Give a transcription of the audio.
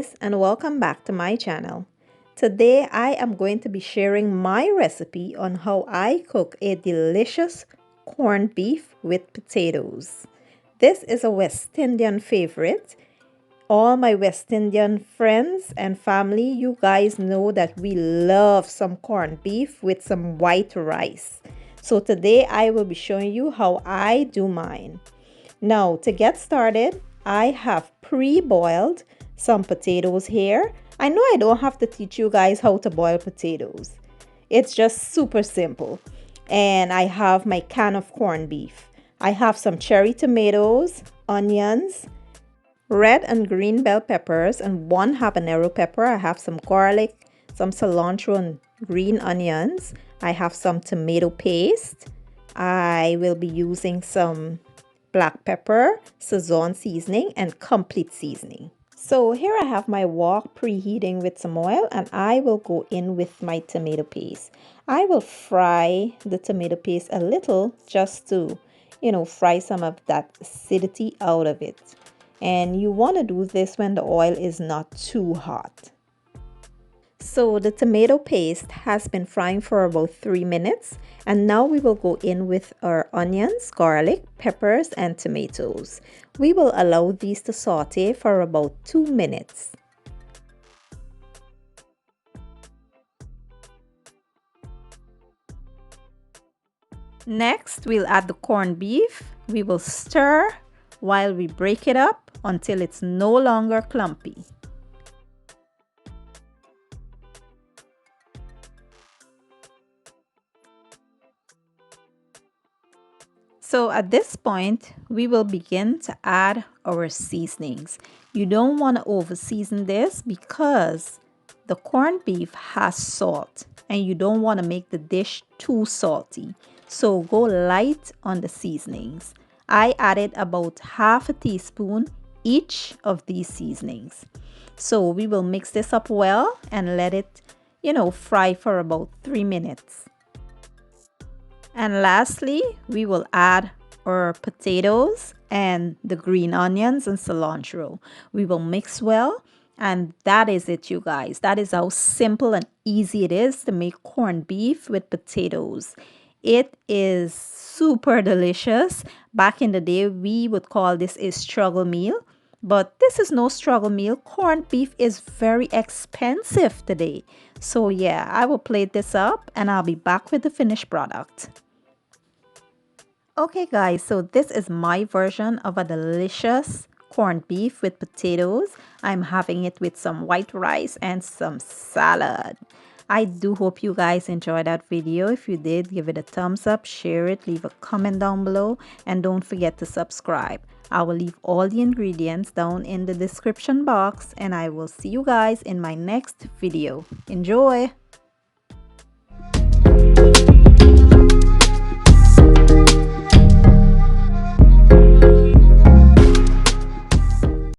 guys, and welcome back to my channel. Today I am going to be sharing my recipe on how I cook a delicious corned beef with potatoes. This is a West Indian favorite. All my West Indian friends and family, you guys know that we love some corned beef with some white rice. So today I will be showing you how I do mine. Now, to get started, I have pre-boiled some potatoes here. I know I don't have to teach you guys how to boil potatoes. It's just super simple. And I have my can of corned beef. I have some cherry tomatoes, onions, red and green bell peppers, and one habanero pepper. I have some garlic, some cilantro and green onions. I have some tomato paste. I will be using some black pepper, sazon seasoning, and complete seasoning. So here I have my wok preheating with some oil, and I will go in with my tomato paste. I will fry the tomato paste a little just to, fry some of that acidity out of it. And you want to do this when the oil is not too hot. So the tomato paste has been frying for about 3 minutes, and now we will go in with our onions, garlic, peppers, and tomatoes. We will allow these to saute for about 2 minutes. Next, we'll add the corned beef. We will stir while we break it up until it's no longer clumpy. So at this point, we will begin to add our seasonings. You don't want to over season this because the corned beef has salt and you don't want to make the dish too salty. So go light on the seasonings. I added about half a teaspoon each of these seasonings. So we will mix this up well and let it, fry for about 3 minutes. And lastly, we will add our potatoes and the green onions and cilantro. We will mix well, and that is it, you guys. That is how simple and easy it is to make corned beef with potatoes. It is super delicious. Back in the day, we would call this a struggle meal, but this is no struggle meal. Corned beef is very expensive today. So yeah, I will plate this up and I'll be back with the finished product. Okay guys, so this is my version of a delicious corned beef with potatoes. I'm having it with some white rice and some salad. I do hope you guys enjoyed that video. If you did, give it a thumbs up, share it, leave a comment down below, and don't forget to subscribe. I will leave all the ingredients down in the description box, and I will see you guys in my next video. Enjoy!